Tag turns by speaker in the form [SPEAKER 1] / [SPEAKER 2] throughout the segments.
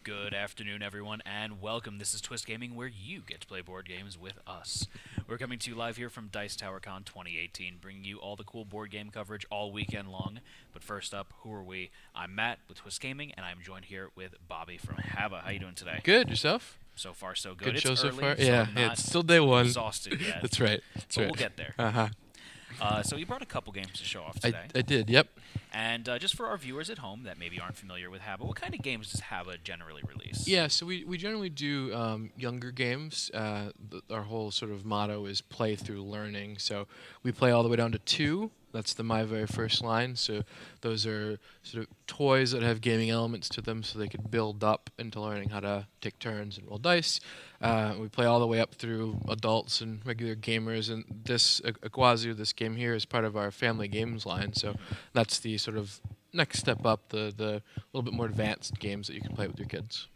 [SPEAKER 1] Good afternoon, everyone, and welcome. This is Twist Gaming, where you get to play board games with us. We're coming to you live here from Dice Tower Con 2018, bringing you all the cool board game coverage all weekend long. But first up, who are we? I'm Matt with Twist Gaming, and I'm joined here with Bobby from HABA. How you doing today?
[SPEAKER 2] Good, yourself?
[SPEAKER 1] So far, so good.
[SPEAKER 2] Good
[SPEAKER 1] It's
[SPEAKER 2] show so
[SPEAKER 1] early,
[SPEAKER 2] far?
[SPEAKER 1] so
[SPEAKER 2] Yeah,
[SPEAKER 1] I'm not
[SPEAKER 2] it's still day one.
[SPEAKER 1] exhausted yet.
[SPEAKER 2] That's right. That's
[SPEAKER 1] But
[SPEAKER 2] right.
[SPEAKER 1] we'll get there.
[SPEAKER 2] Uh-huh.
[SPEAKER 1] So you brought a couple games to show off
[SPEAKER 2] I,
[SPEAKER 1] today.
[SPEAKER 2] I did, yep.
[SPEAKER 1] And just for our viewers at home that maybe aren't familiar with HABA, what kind of games does HABA generally release?
[SPEAKER 2] Yeah, so we generally do younger games. Our whole sort of motto is play through learning. So we play all the way down to 2. That's my very first line. So those are sort of toys that have gaming elements to them so they could build up into learning how to take turns and roll dice. We play all the way up through adults and regular gamers. And this Iquazu, this game here, is part of our family games line. So that's the sort of next step up, the little bit more advanced games that you can play with your kids.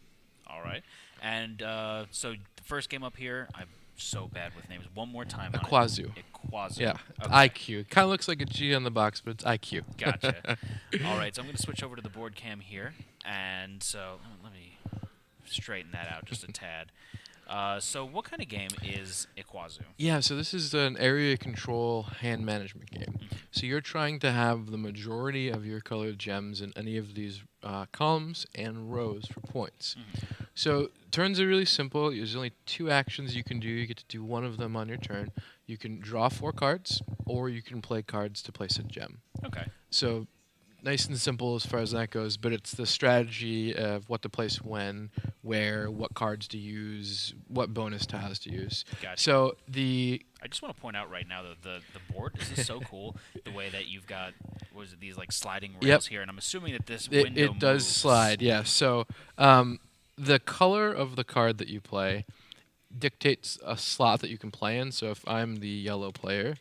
[SPEAKER 1] All right. And so the first game up here, I'm so bad with names. One more time on
[SPEAKER 2] Iquazu.
[SPEAKER 1] it. Iquazu.
[SPEAKER 2] Yeah,
[SPEAKER 1] Okay.
[SPEAKER 2] IQ. Kind of looks like a G on the box, but it's IQ.
[SPEAKER 1] Gotcha. All right, so I'm going to switch over to the board cam here. And so let me straighten that out just a tad. So what kind of game is Iquazu?
[SPEAKER 2] Yeah, so this is an area control hand management game. So you're trying to have the majority of your colored gems in any of these columns and rows for points. So turns are really simple. There's only 2 actions you can do. You get to do one of them on your turn. You can draw 4 cards, or you can play cards to place a gem.
[SPEAKER 1] Okay.
[SPEAKER 2] So nice and simple as far as that goes, but it's the strategy of what to place when, where, what cards to use, what bonus tiles to use.
[SPEAKER 1] Gotcha.
[SPEAKER 2] So
[SPEAKER 1] I just want to point out right now that the board, this is so cool, the way that you've got, what is it, these like sliding rails here, and I'm assuming that this window
[SPEAKER 2] it does
[SPEAKER 1] moves.
[SPEAKER 2] slide, yeah. So the color of the card that you play dictates a slot that you can play in. So if I'm the yellow player,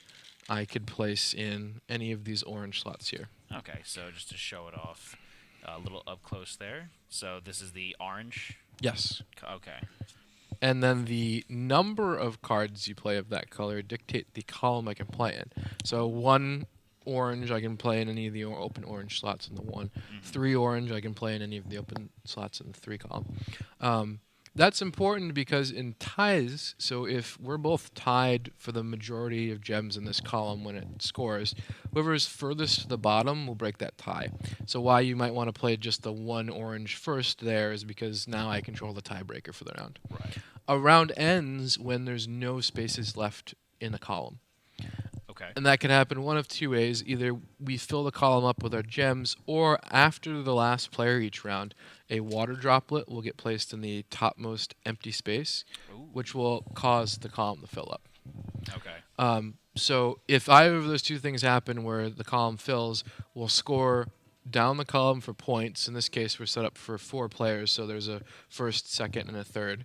[SPEAKER 2] I could place in any of these orange slots here.
[SPEAKER 1] Okay, so just to show it off a little up close there. So this is the orange.
[SPEAKER 2] Yes.
[SPEAKER 1] Okay.
[SPEAKER 2] And then the number of cards you play of that color dictate the column I can play in. So 1 orange, I can play in any of the open orange slots in the 1. 3 orange, I can play in any of the open slots in the 3 column. That's important because in ties, so if we're both tied for the majority of gems in this column when it scores, whoever's furthest to the bottom will break that tie. So why you might want to play just the 1 orange first there is because now I control the tiebreaker for the round.
[SPEAKER 1] Right.
[SPEAKER 2] A round ends when there's no spaces left in a column.
[SPEAKER 1] Okay.
[SPEAKER 2] And that can happen one of 2 ways. Either we fill the column up with our gems, or after the last player each round, a water droplet will get placed in the topmost empty space,
[SPEAKER 1] Ooh.
[SPEAKER 2] which will cause the column to fill up.
[SPEAKER 1] Okay.
[SPEAKER 2] So if either of those 2 things happen where the column fills, we'll score down the column for points. In this case, we're set up for 4 players, so there's a first, second, and a third.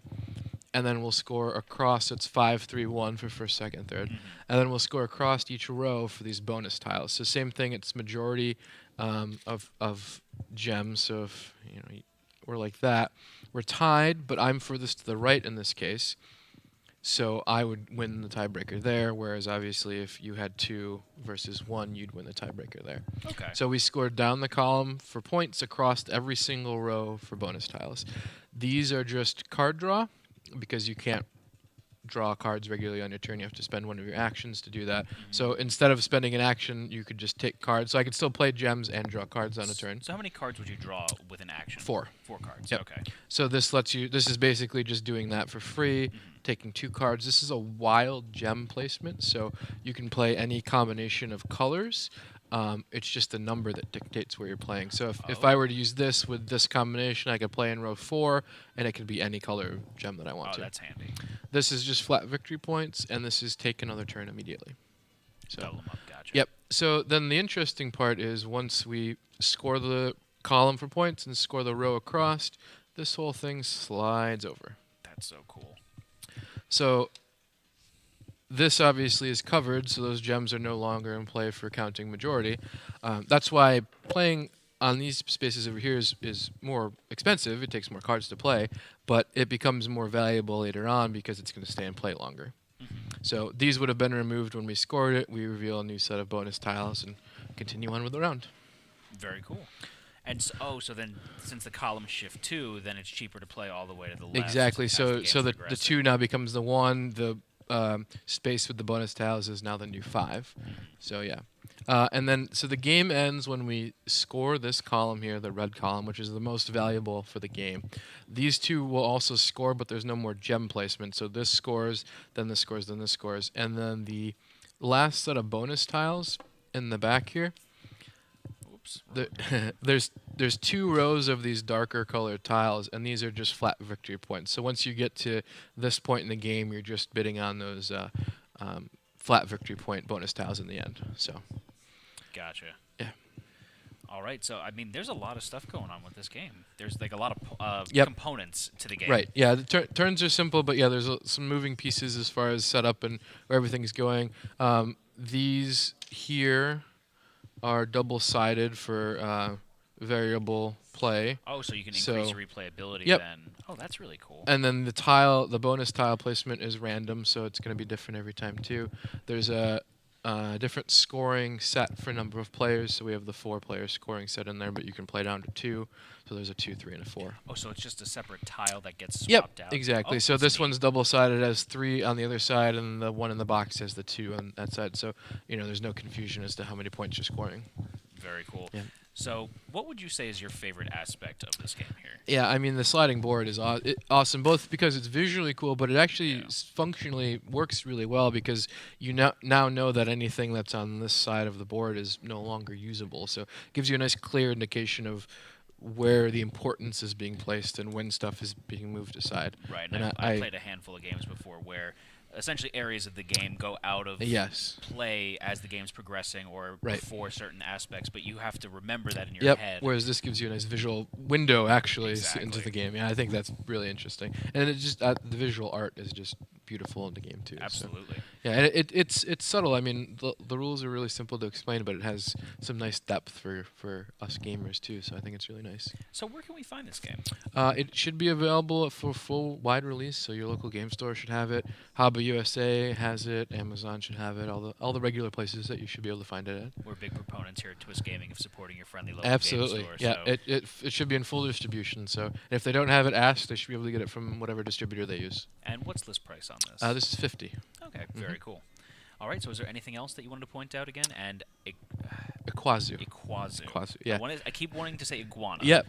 [SPEAKER 2] And then we'll score across. It's 5, 3, 1 for first, second, third. And then we'll score across each row for these bonus tiles. So same thing. It's majority of gems. So if we're like that, we're tied, but I'm furthest to the right in this case. So I would win the tiebreaker there. Whereas obviously, if you had 2 versus 1, you'd win the tiebreaker there.
[SPEAKER 1] Okay.
[SPEAKER 2] So we scored down the column for points across every single row for bonus tiles. These are just card draw, because you can't draw cards regularly on your turn. You have to spend one of your actions to do that. So instead of spending an action, you could just take cards. So I could still play gems and draw cards on a turn.
[SPEAKER 1] So how many cards would you draw with an action?
[SPEAKER 2] 4.
[SPEAKER 1] 4 cards.
[SPEAKER 2] Yep.
[SPEAKER 1] Okay.
[SPEAKER 2] So this lets you. This is basically just doing that for free, taking 2 cards. This is a wild gem placement, so you can play any combination of colors. It's just the number that dictates where you're playing. So if I were to use this with this combination, I could play in row 4, and it could be any color gem that I want to.
[SPEAKER 1] Oh, that's handy.
[SPEAKER 2] This is just flat victory points, and this is take another turn immediately. So,
[SPEAKER 1] Double them up. Gotcha.
[SPEAKER 2] yep. So then the interesting part is once we score the column for points and score the row across, this whole thing slides over.
[SPEAKER 1] That's so cool.
[SPEAKER 2] So this obviously is covered, so those gems are no longer in play for counting majority. That's why playing on these spaces over here is more expensive. It takes more cards to play, but it becomes more valuable later on because it's going to stay in play longer. So these would have been removed when we scored it. We reveal a new set of bonus tiles and continue on with the round.
[SPEAKER 1] Very cool. And so then since the columns shift too, then it's cheaper to play all the way to the left.
[SPEAKER 2] Exactly.
[SPEAKER 1] as
[SPEAKER 2] So
[SPEAKER 1] the game's
[SPEAKER 2] so the
[SPEAKER 1] progressing.
[SPEAKER 2] 2 now becomes the 1. The space with the bonus tiles is now the new 5. So yeah. And then so the game ends when we score this column here, the red column, which is the most valuable for the game. These 2 will also score, but there's no more gem placement. So this scores, then this scores, then this scores, and then the last set of bonus tiles in the back here.
[SPEAKER 1] Oops.
[SPEAKER 2] There's 2 rows of these darker colored tiles, and these are just flat victory points. So once you get to this point in the game, you're just bidding on those flat victory point bonus tiles in the end. So
[SPEAKER 1] Gotcha.
[SPEAKER 2] yeah.
[SPEAKER 1] All right. So I mean, there's a lot of stuff going on with this game. There's like a lot of
[SPEAKER 2] Yep.
[SPEAKER 1] components to the game.
[SPEAKER 2] Right. Yeah. The turns are simple, but yeah, there's some moving pieces as far as setup and where everything's going. These here are double-sided for variable play.
[SPEAKER 1] Oh, so you can
[SPEAKER 2] So-
[SPEAKER 1] increase your replayability
[SPEAKER 2] Yep.
[SPEAKER 1] then. Oh, that's really cool.
[SPEAKER 2] And then the bonus tile placement is random, so it's going to be different every time too. There's a different scoring set for number of players, so we have the 4-player scoring set in there, but you can play down to 2. So there's a 2, 3, and a 4.
[SPEAKER 1] Oh, so it's just a separate tile that gets
[SPEAKER 2] Yep,
[SPEAKER 1] swapped out.
[SPEAKER 2] exactly.
[SPEAKER 1] Oh,
[SPEAKER 2] So
[SPEAKER 1] that's
[SPEAKER 2] this
[SPEAKER 1] neat.
[SPEAKER 2] one's double-sided as 3 on the other side, and the one in the box has the 2 on that side. So there's no confusion as to how many points you're scoring.
[SPEAKER 1] Very cool.
[SPEAKER 2] Yeah.
[SPEAKER 1] So, what would you say is your favorite aspect of this game here?
[SPEAKER 2] Yeah, I mean the sliding board is awesome, both because it's visually cool, but it actually
[SPEAKER 1] Yeah.
[SPEAKER 2] functionally works really well because you now know that anything that's on this side of the board is no longer usable. So it gives you a nice clear indication of where the importance is being placed and when stuff is being moved aside.
[SPEAKER 1] Right.
[SPEAKER 2] And
[SPEAKER 1] And I played a handful of games before where essentially areas of the game go out of
[SPEAKER 2] Yes.
[SPEAKER 1] play as the game's progressing or
[SPEAKER 2] Right.
[SPEAKER 1] before certain aspects, but you have to remember that in your
[SPEAKER 2] Yep.
[SPEAKER 1] head.
[SPEAKER 2] Whereas this gives you a nice visual window actually into
[SPEAKER 1] Exactly.
[SPEAKER 2] the game. Yeah, I think that's really interesting, and it just the visual art is just beautiful in the game too. so.
[SPEAKER 1] Absolutely.
[SPEAKER 2] Yeah, and it's subtle. I mean, the rules are really simple to explain, but it has some nice depth for us gamers too. So I think it's really nice.
[SPEAKER 1] So where can we find this game?
[SPEAKER 2] It should be available for full wide release, so your local game store should have it. HABA USA has it. Amazon should have it. All the regular places that you should be able to find it at.
[SPEAKER 1] We're big proponents here at Twist Gaming of supporting your friendly local
[SPEAKER 2] Absolutely.
[SPEAKER 1] game store.
[SPEAKER 2] Yeah,
[SPEAKER 1] so
[SPEAKER 2] it should be in full distribution. So and if they don't have it, ask. They should be able to get it from whatever distributor they use.
[SPEAKER 1] And what's list price on this?
[SPEAKER 2] This is 50.
[SPEAKER 1] Okay, very cool. All right, so is there anything else that you wanted to point out again? And
[SPEAKER 2] Iquazu.
[SPEAKER 1] Iquazu.
[SPEAKER 2] Iquazu, yeah.
[SPEAKER 1] I keep wanting to say iguana.
[SPEAKER 2] Yeah.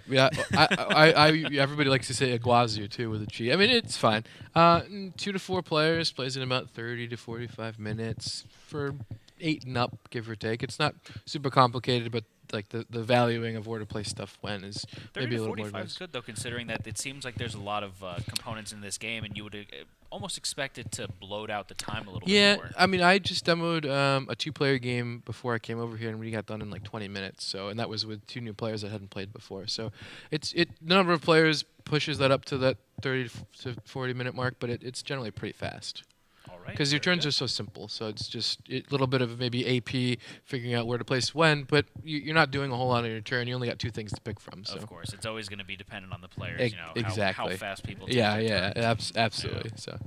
[SPEAKER 2] Everybody likes to say Iquazu too with a G. I mean, it's fine. 2 to 4 players, plays in about 30 to 45 minutes for 8 and up, give or take. It's not super complicated, but like the valuing of where to place stuff when is
[SPEAKER 1] 30
[SPEAKER 2] maybe a
[SPEAKER 1] to
[SPEAKER 2] little more
[SPEAKER 1] 45 is
[SPEAKER 2] advanced.
[SPEAKER 1] good, though, considering that it seems like there's a lot of components in this game, and you would almost expect it to bloat out the time a little
[SPEAKER 2] Yeah,
[SPEAKER 1] bit more.
[SPEAKER 2] I mean, I just demoed a 2-player game before I came over here, and we got done in like 20 minutes. So, and that was with 2 new players that hadn't played before. So, the number of players pushes that up to that 30 to 40 minute mark, but it's generally pretty fast.
[SPEAKER 1] All right.
[SPEAKER 2] Because your
[SPEAKER 1] very
[SPEAKER 2] turns
[SPEAKER 1] good.
[SPEAKER 2] are so simple, so it's just a little bit of maybe AP figuring out where to place when, but you're not doing a whole lot on your turn. You only got 2 things to pick from. So
[SPEAKER 1] Of course, it's always going to be dependent on the players. How
[SPEAKER 2] exactly.
[SPEAKER 1] fast people. Take
[SPEAKER 2] yeah,
[SPEAKER 1] their
[SPEAKER 2] yeah,
[SPEAKER 1] turns.
[SPEAKER 2] absolutely. So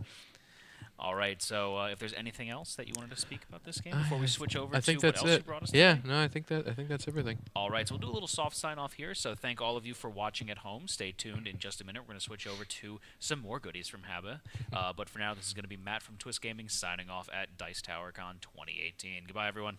[SPEAKER 1] All right. So, if there's anything else that you wanted to speak about this game before we switch over
[SPEAKER 2] I
[SPEAKER 1] to
[SPEAKER 2] think
[SPEAKER 1] what
[SPEAKER 2] that's
[SPEAKER 1] else you
[SPEAKER 2] it.
[SPEAKER 1] brought us
[SPEAKER 2] Yeah,
[SPEAKER 1] today?
[SPEAKER 2] no, I think that's everything.
[SPEAKER 1] All right, so we'll do a little soft sign off here. So thank all of you for watching at home. Stay tuned. In just a minute, we're going to switch over to some more goodies from HABA. But for now, this is going to be Matt from Twist Gaming signing off at Dice Tower Con 2018. Goodbye, everyone.